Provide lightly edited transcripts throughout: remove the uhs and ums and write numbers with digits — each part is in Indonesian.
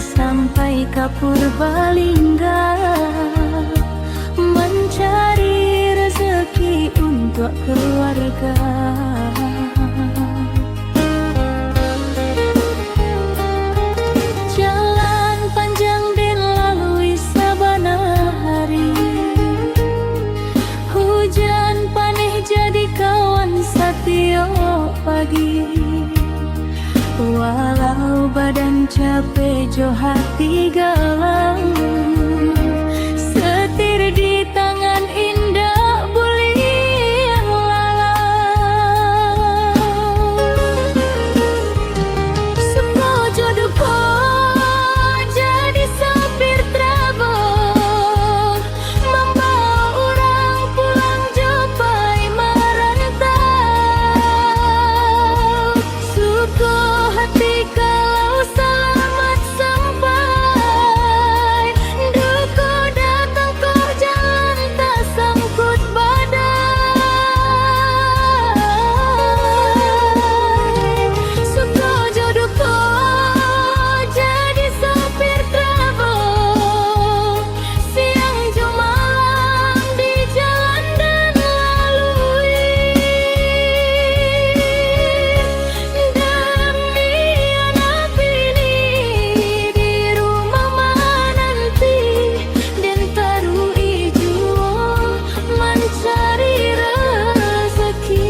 sampai ke Purbalingga, mencari rezeki untuk keluarga. Jalan panjang dilalui sabana hari, hujan panih jadi kawan setiap pagi. Walau badan capek jo hati galau, setir di tangan indah boleh lalau. Suko jodohku jadi sopir trabok, membawa orang pulang jopai merantau. Suko hati kalau selamat sampai, duku datang kok jalan tak sangkut badai. Suko jodohku jadi sopir trabok, siang jo malam di jalan dan lalui. Demi anak ini di rumah menanti, dan taruh ijo mencari rezeki.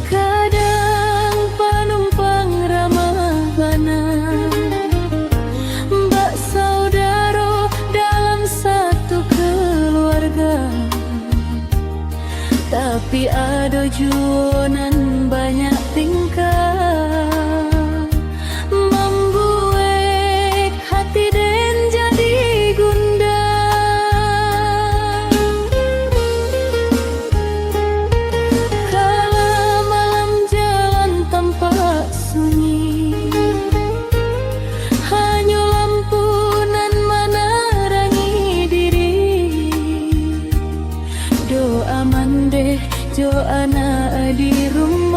Kadang penumpang ramah bana, bak saudara dalam satu keluarga. Tapi ada juonan banyak tingkah, membuat hati den jadi gundah. Kala malam jalan tampak sunyi, hanya lampu nan menerangi diri. Doa mandeh jo anak di rumah,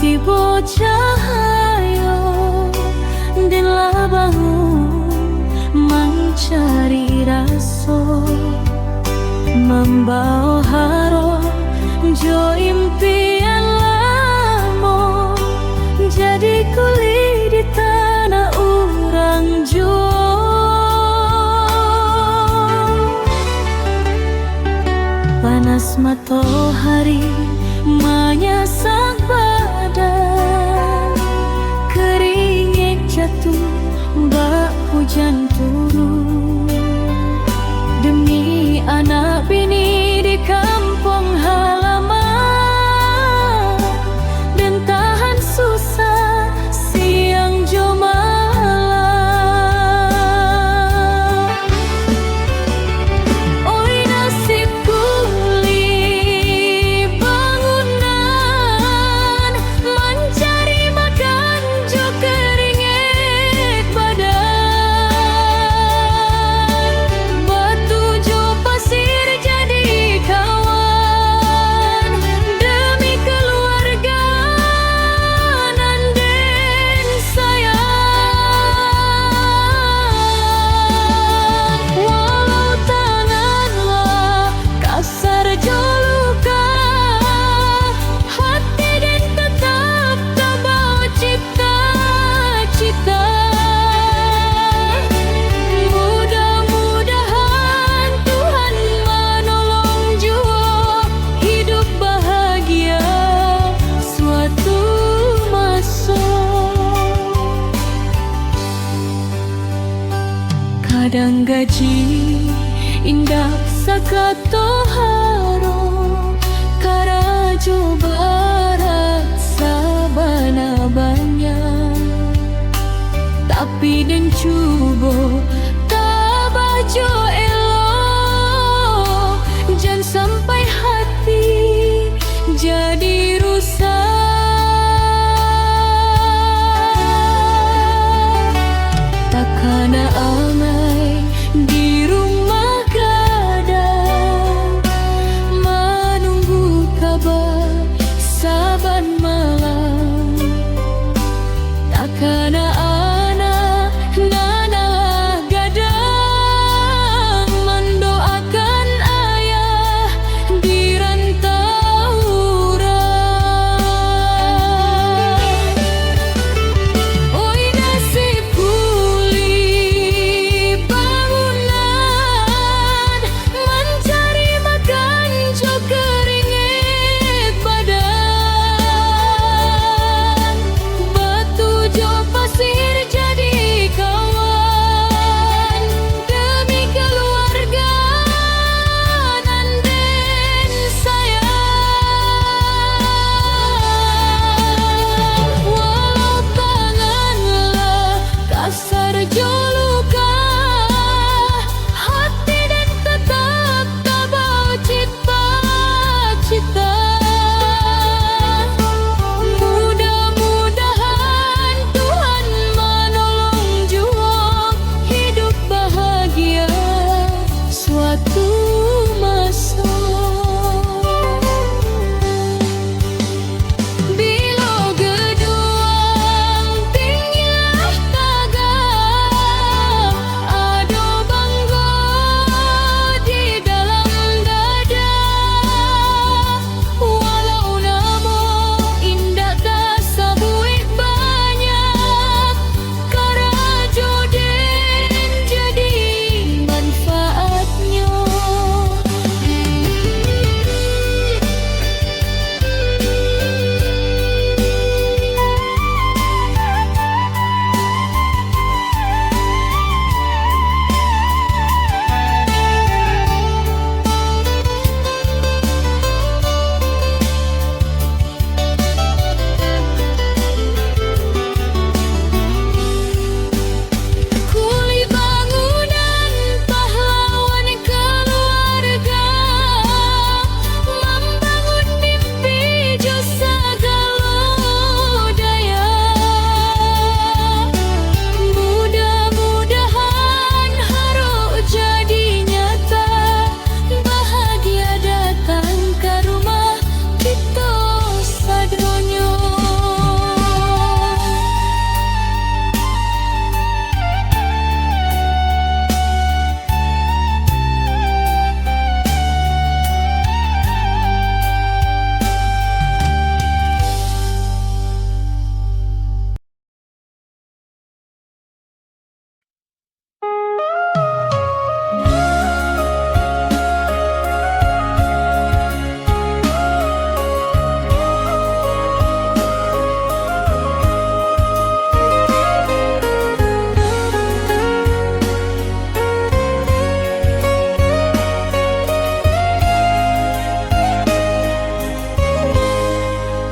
tiba cahaya dan lah bangun mencari rasa membawa haro jo impian lama jadi kuli di tanah orang jo. Panas matahari menyasak badan, keringat jatuh bak hujan turun, demi anak bini di kampung halaman, dan tahan susah siang jo malam. Oi nasib kuli bangunan, mencari makan jo keringat badan, batu jo pasir jadi kawan, demi keluarga nan den sayang. Walau tanganlah kasar jo luka, hati den tetap terbawa cita-cita. Mudah-mudahan Tuhan menolong jua hidup bahagia suatu masa. Kadang gaji indah sakato haro, karajo barat sabana banyak, tapi den cubo tabah jo elo, jangan sampai hati jadi rusak. Takana amai di rumah gadang, menunggu kabar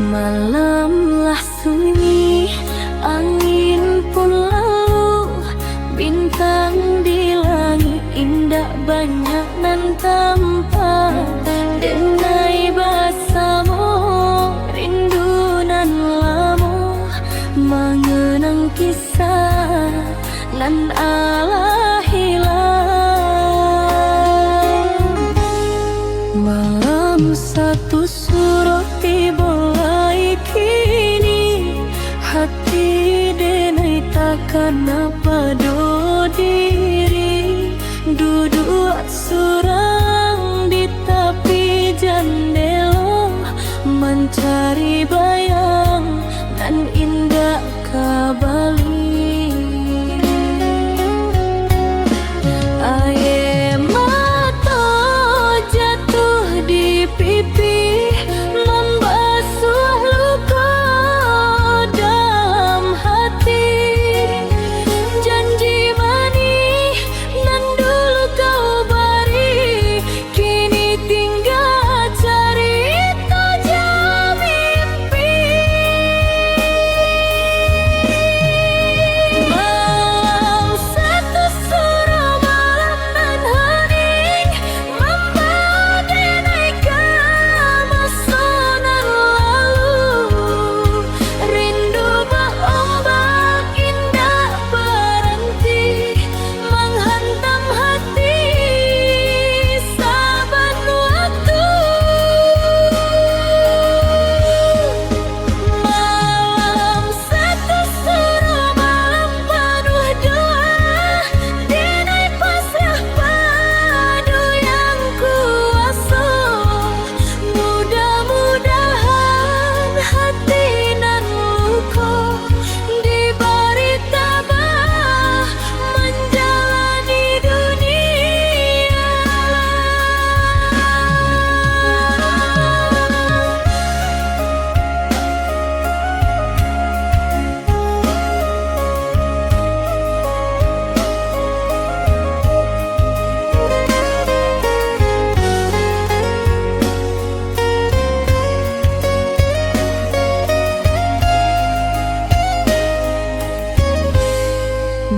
Malamlah sunyi, angin pun lalu, bintang di langit indah banyak nan tampak. Denai basamu, rindu nan lamu, mengenang kisah nan ala hilang. Malam satu suruh mulai kini, hati denai takkan apa do diri, duduk surang di tepi jendela, mencari bayang nan indah kabali. Air mata jatuh di pipi,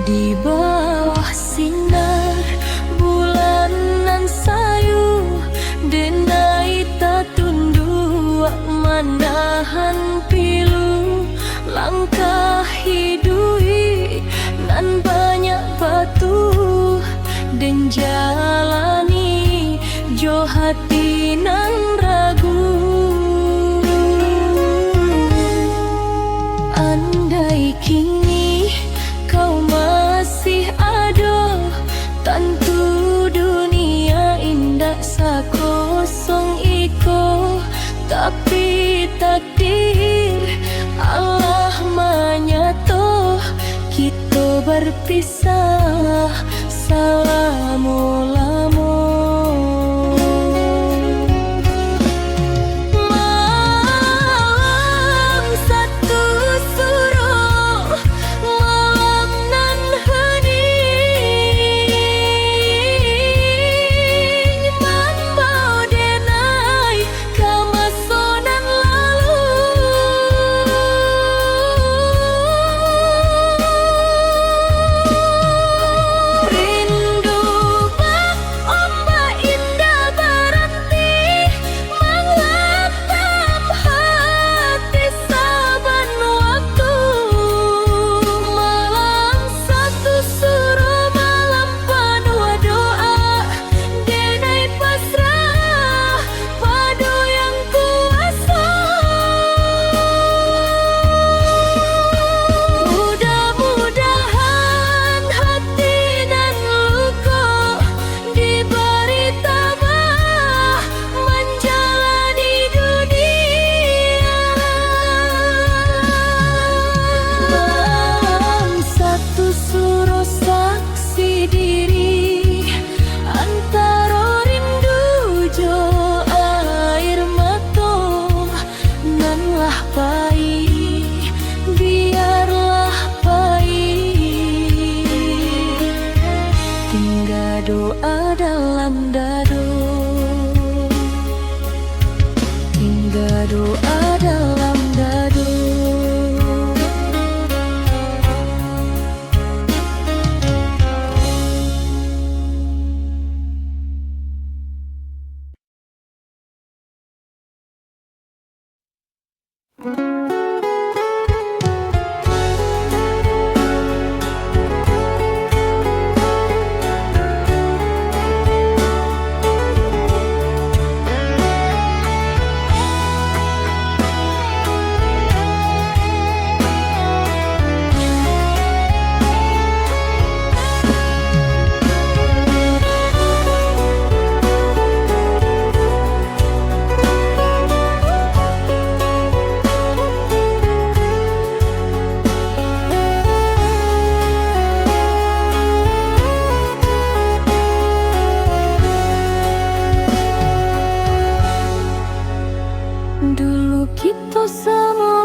di bawah sinar bulan nan sayu, denai tak tunduk manahan pilu, langkah hidui nan banyak batu, dan jalani jo hati nan ragu. Andai kini kau masih ada, tentu dunia indah sakosong iko. Tapi takdir Allah menyato, kita berpisah selama-lamanya. Rindu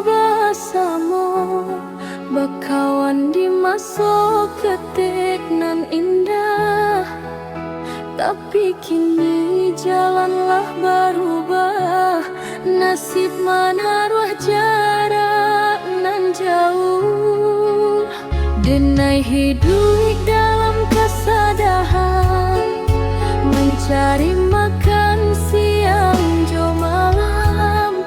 bersama bakawan di masa ketik nan indah. Tapi kini jalanlah berubah, nasib menaruh jarak nan jauh. Denai hidup dalam kesadahan, mencari makan siang jo malam.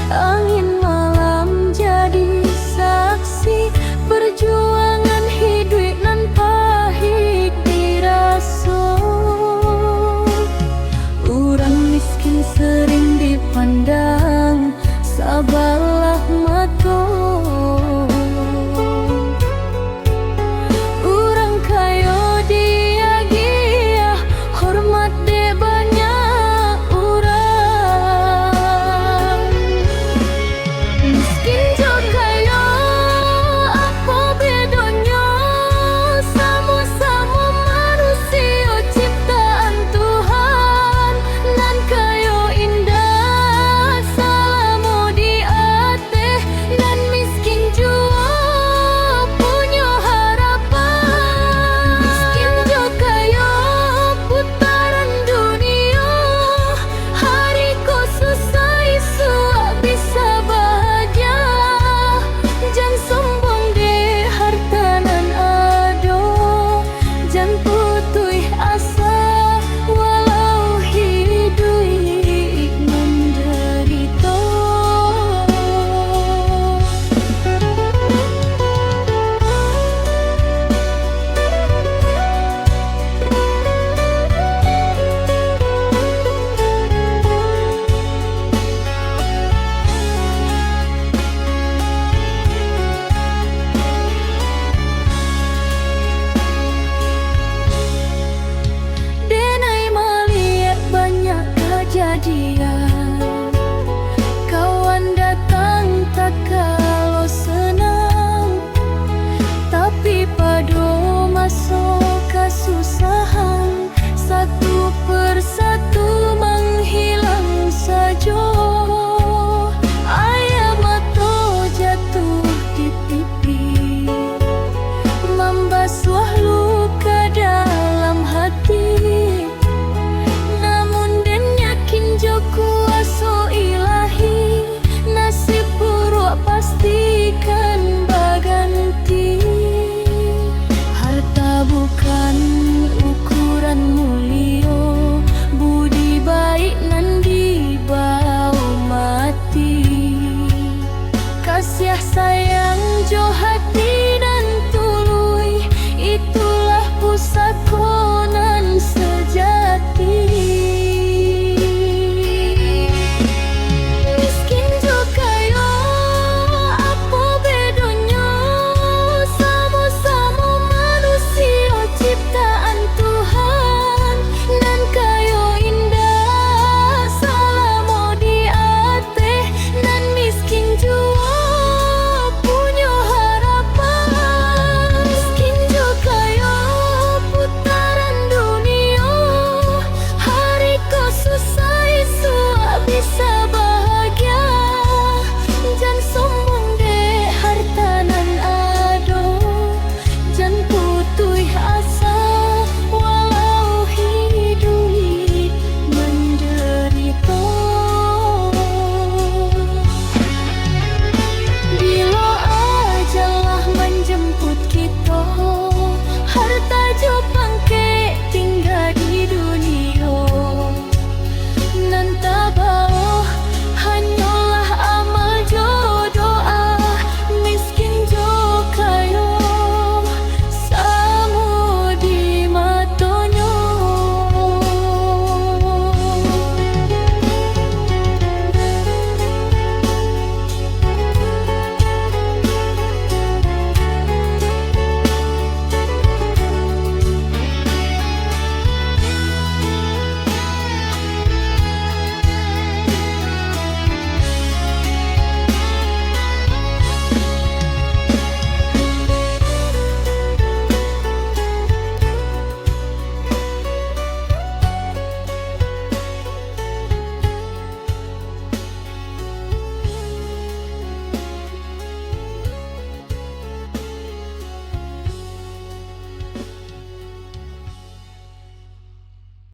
Angin malam jadi saksi perjuangan hidup nan pahit dirasa. Orang miskin sering dipandang sabarlah mata, orang kaya dia hormat de banyak orang. Miskin jo kaya apa bedanya, sama-sama manusia ciptaan Tuhan. Nan kayo indah selama di ate, dan miskin jua punya harapan. Miskin jo kaya putaran dunia, hari ko susah esok bisa bahagia. Jangan sombong deh harta nan ado, jangan putus asa walau hidup menderita. Denai melihat banyak kejadian, kawan datang tak kalau senang. Tapi pada masa kesusahan, satu persatu menghilang saja. Air mata jatuh di pipi, membasuh luka dalam hati. Namun den yakin jo kuasa ilahi, nasib buruk pastikan baganti. Harta bukan ukuran mulia, budi baik nan dibawa mati. Kasih sayang jo hati